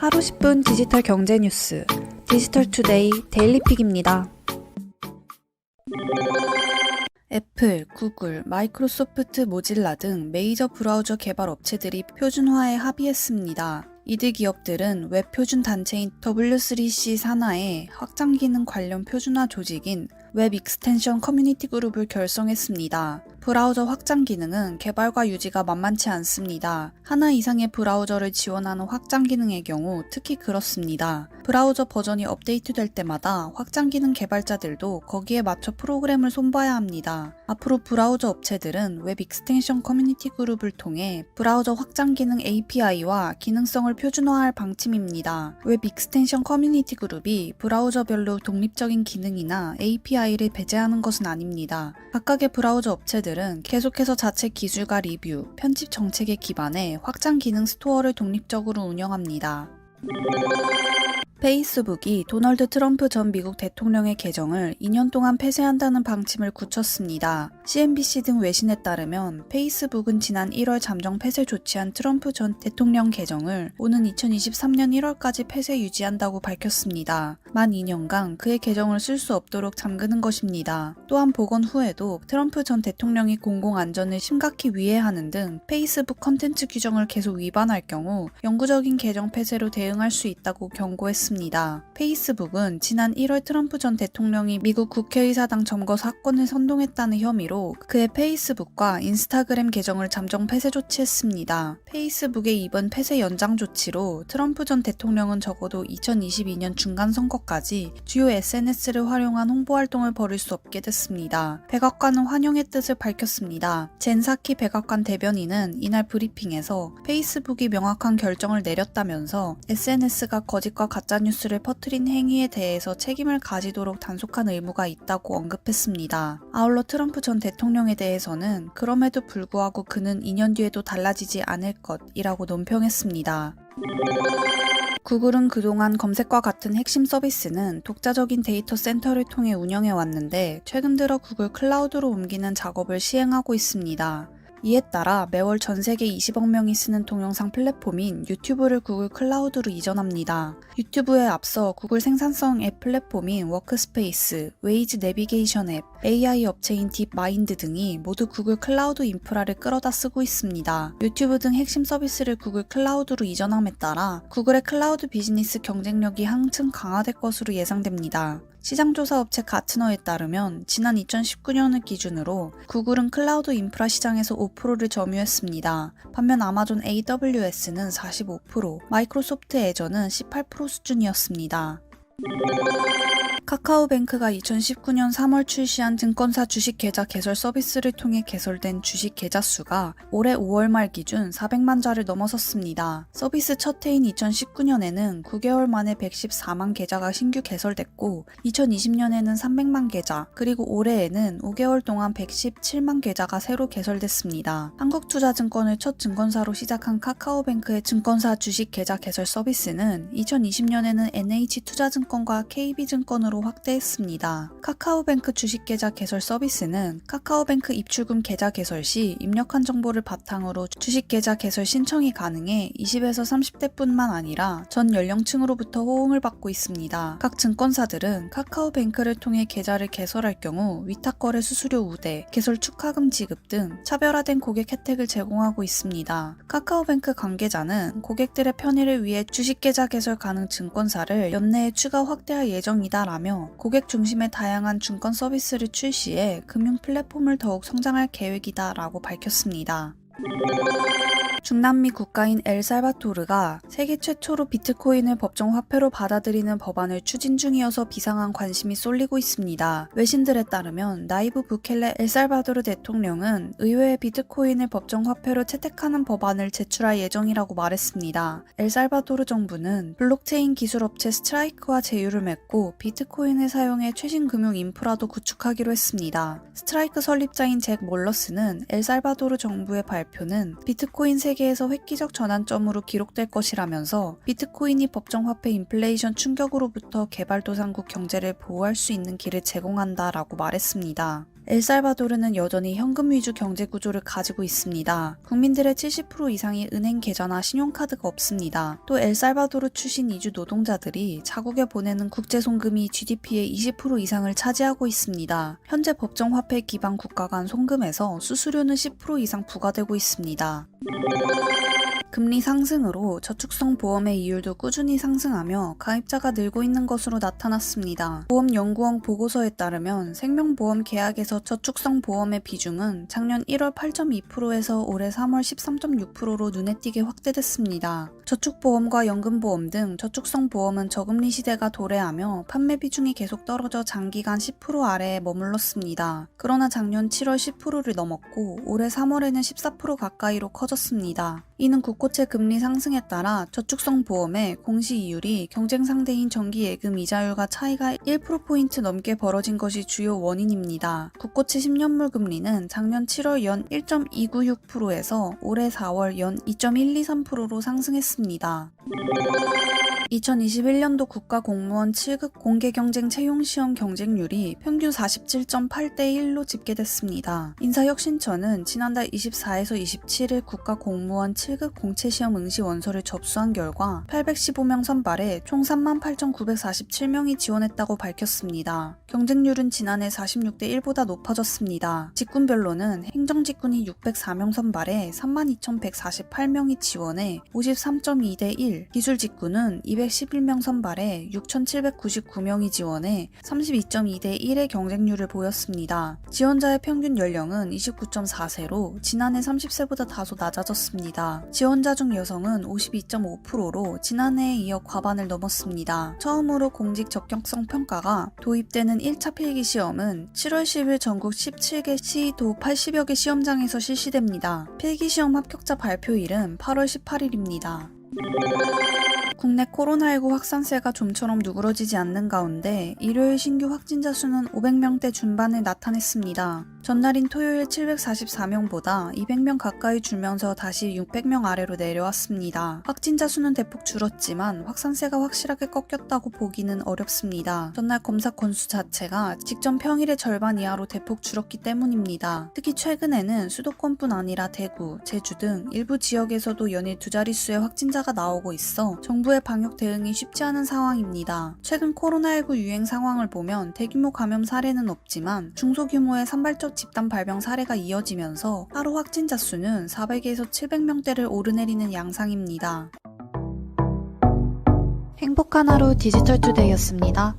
하루 10분 디지털 경제 뉴스 디지털투데이 데일리픽입니다. 애플, 구글, 마이크로소프트, 모질라 등 메이저 브라우저 개발 업체들이 표준화에 합의했습니다. 이들 기업들은 웹 표준 단체인 W3C 산하의 확장 기능 관련 표준화 조직인 웹 익스텐션 커뮤니티 그룹을 결성했습니다. 브라우저 확장 기능은 개발과 유지가 만만치 않습니다. 하나 이상의 브라우저를 지원하는 확장 기능의 경우 특히 그렇습니다. 브라우저 버전이 업데이트될 때마다 확장 기능 개발자들도 거기에 맞춰 프로그램을 손봐야 합니다. 앞으로 브라우저 업체들은 웹 익스텐션 커뮤니티 그룹을 통해 브라우저 확장 기능 API와 기능성을 표준화할 방침입니다. 웹 익스텐션 커뮤니티 그룹이 브라우저별로 독립적인 기능이나 API를 배제하는 것은 아닙니다. 각각의 브라우저 업체들은 계속해서 자체 기술과 리뷰, 편집 정책에 기반해 확장 기능 스토어를 독립적으로 운영합니다. 페이스북이 도널드 트럼프 전 미국 대통령의 계정을 2년 동안 폐쇄한다는 방침을 굳혔습니다. CNBC 등 외신에 따르면 페이스북은 지난 1월 잠정 폐쇄 조치한 트럼프 전 대통령 계정을 오는 2023년 1월까지 폐쇄 유지한다고 밝혔습니다. 만 2년간 그의 계정을 쓸 수 없도록 잠그는 것입니다. 또한 복원 후에도 트럼프 전 대통령이 공공안전을 심각히 위해하는 등 페이스북 컨텐츠 규정을 계속 위반할 경우 영구적인 계정 폐쇄로 대응할 수 있다고 경고했습니다. 페이스북은 지난 1월 트럼프 전 대통령이 미국 국회의사당 점거 사건을 선동했다는 혐의로 그의 페이스북과 인스타그램 계정을 잠정 폐쇄 조치했습니다. 페이스북의 이번 폐쇄 연장 조치로 트럼프 전 대통령은 적어도 2022년 중간 선거까지 주요 SNS를 활용한 홍보 활동을 벌일 수 없게 됐습니다. 백악관은 환영의 뜻을 밝혔습니다. 젠 사키 백악관 대변인은 이날 브리핑에서 페이스북이 명확한 결정을 내렸다면서 SNS가 거짓과 가짜 뉴스를 퍼뜨린 행위에 대해서 책임을 가지도록 단속한 의무가 있다고 언급했습니다. 아울러 트럼프 전 대통령에 대해서는 그럼에도 불구하고 그는 2년 뒤에도 달라지지 않을 것이라고 논평했습니다. 구글은 그동안 검색과 같은 핵심 서비스는 독자적인 데이터 센터를 통해 운영해 왔는데 최근 들어 구글 클라우드로 옮기는 작업을 시행하고 있습니다. 이에 따라 매월 전 세계 20억 명이 쓰는 동영상 플랫폼인 유튜브를 구글 클라우드로 이전합니다. 유튜브에 앞서 구글 생산성 앱 플랫폼인 워크스페이스, 웨이즈 내비게이션 앱, AI 업체인 딥마인드 등이 모두 구글 클라우드 인프라를 끌어다 쓰고 있습니다. 유튜브 등 핵심 서비스를 구글 클라우드로 이전함에 따라 구글의 클라우드 비즈니스 경쟁력이 한층 강화될 것으로 예상됩니다. 시장조사 업체 가트너에 따르면 지난 2019년을 기준으로 구글은 클라우드 인프라 시장에서 5%를 점유했습니다. 반면 아마존 AWS는 45%, 마이크로소프트 애저는 18% 수준이었습니다. 카카오뱅크가 2019년 3월 출시한 증권사 주식 계좌 개설 서비스를 통해 개설된 주식 계좌 수가 올해 5월 말 기준 400만 자를 넘어섰습니다. 서비스 첫 해인 2019년에는 9개월 만에 114만 계좌가 신규 개설됐고 2020년에는 300만 계좌, 그리고 올해에는 5개월 동안 117만 계좌가 새로 개설됐습니다. 한국투자증권을 첫 증권사로 시작한 카카오뱅크의 증권사 주식 계좌 개설 서비스는 2020년에는 NH투자증권과 KB증권으로 확대했습니다. 카카오뱅크 주식계좌 개설 서비스는 카카오뱅크 입출금 계좌 개설 시 입력한 정보를 바탕으로 주식계좌 개설 신청이 가능해 20에서 30대뿐만 아니라 전 연령층으로부터 호응을 받고 있습니다. 각 증권사들은 카카오뱅크를 통해 계좌를 개설할 경우 위탁거래 수수료 우대, 개설 축하금 지급 등 차별화된 고객 혜택을 제공하고 있습니다. 카카오뱅크 관계자는 고객들의 편의를 위해 주식계좌 개설 가능 증권사를 연내에 추가 확대할 예정이다라며 고객 중심의 다양한 증권 서비스를 출시해 금융 플랫폼을 더욱 성장할 계획이다라고 밝혔습니다. 중남미 국가인 엘살바도르가 세계 최초로 비트코인을 법정 화폐로 받아들이는 법안을 추진 중이어서 비상한 관심이 쏠리고 있습니다. 외신들에 따르면 나이브 부켈레 엘살바도르 대통령은 의회에 비트코인을 법정 화폐로 채택하는 법안을 제출할 예정이라고 말했습니다. 엘살바도르 정부는 블록체인 기술업체 스트라이크와 제휴를 맺고 비트코인을 사용해 최신 금융 인프라도 구축하기로 했습니다. 스트라이크 설립자인 잭 몰러스는 엘살바도르 정부의 발표는 비트코인 세계에서 획기적 전환점으로 기록될 것이라면서 비트코인이 법정화폐 인플레이션 충격으로부터 개발도상국 경제를 보호할 수 있는 길을 제공한다라고 말했습니다. 엘살바도르는 여전히 현금 위주 경제 구조를 가지고 있습니다. 국민들의 70% 이상이 은행 계좌나 신용카드가 없습니다. 또 엘살바도르 출신 이주 노동자들이 자국에 보내는 국제 송금이 GDP의 20% 이상을 차지하고 있습니다. 현재 법정 화폐 기반 국가 간 송금에서 수수료는 10% 이상 부과되고 있습니다. 금리 상승으로 저축성 보험의 이율도 꾸준히 상승하며 가입자가 늘고 있는 것으로 나타났습니다. 보험연구원 보고서에 따르면 생명보험 계약에서 저축성 보험의 비중은 작년 1월 8.2%에서 올해 3월 13.6%로 눈에 띄게 확대됐습니다. 저축보험과 연금보험 등 저축성 보험은 저금리 시대가 도래하며 판매 비중이 계속 떨어져 장기간 10% 아래에 머물렀습니다. 그러나 작년 7월 10%를 넘었고 올해 3월에는 14% 가까이로 커졌습니다. 이는 국고채 금리 상승에 따라 저축성 보험의 공시 이율이 경쟁 상대인 정기 예금 이자율과 차이가 1%포인트 넘게 벌어진 것이 주요 원인입니다. 국고채 10년물 금리는 작년 7월 연 1.296%에서 올해 4월 연 2.123%로 상승했습니다. 2021년도 국가공무원 7급 공개경쟁 채용시험 경쟁률이 평균 47.8대 1로 집계됐습니다. 인사혁신처는 지난달 24에서 27일 국가공무원 7급 공채시험 응시 원서를 접수한 결과 815명 선발에 총 38,947명이 지원했다고 밝혔습니다. 경쟁률은 지난해 46대 1보다 높아졌습니다. 직군별로는 행정직군이 604명 선발에 32,148명이 지원해 53.2대 1, 기술직군은 211명 선발에 6,799명이 지원해 32.2대 1의 경쟁률을 보였습니다. 지원자의 평균 연령은 29.4세로 지난해 30세보다 다소 낮아졌습니다. 지원자 중 여성은 52.5%로 지난해에 이어 과반을 넘었습니다. 처음으로 공직 적격성 평가가 도입되는 1차 필기시험은 7월 10일 전국 17개 시도 80여 개 시험장에서 실시됩니다. 필기시험 합격자 발표일은 8월 18일입니다. 국내 코로나19 확산세가 좀처럼 누그러지지 않는 가운데 일요일 신규 확진자 수는 500명대 중반을 나타냈습니다. 전날인 토요일 744명보다 200명 가까이 줄면서 다시 600명 아래로 내려왔습니다. 확진자 수는 대폭 줄었지만 확산세가 확실하게 꺾였다고 보기는 어렵습니다. 전날 검사 건수 자체가 직전 평일의 절반 이하로 대폭 줄었기 때문입니다. 특히 최근에는 수도권뿐 아니라 대구, 제주 등 일부 지역에서도 연일 두 자릿수의 확진자가 나오고 있어 정부의 방역 대응이 쉽지 않은 상황입니다. 최근 코로나19 유행 상황을 보면 대규모 감염 사례는 없지만 중소규모의 산발적 집단 발병 사례가 이어지면서 하루 확진자 수는 400에서 700명대를 오르내리는 양상입니다. 행복한 하루 디지털투데이였습니다.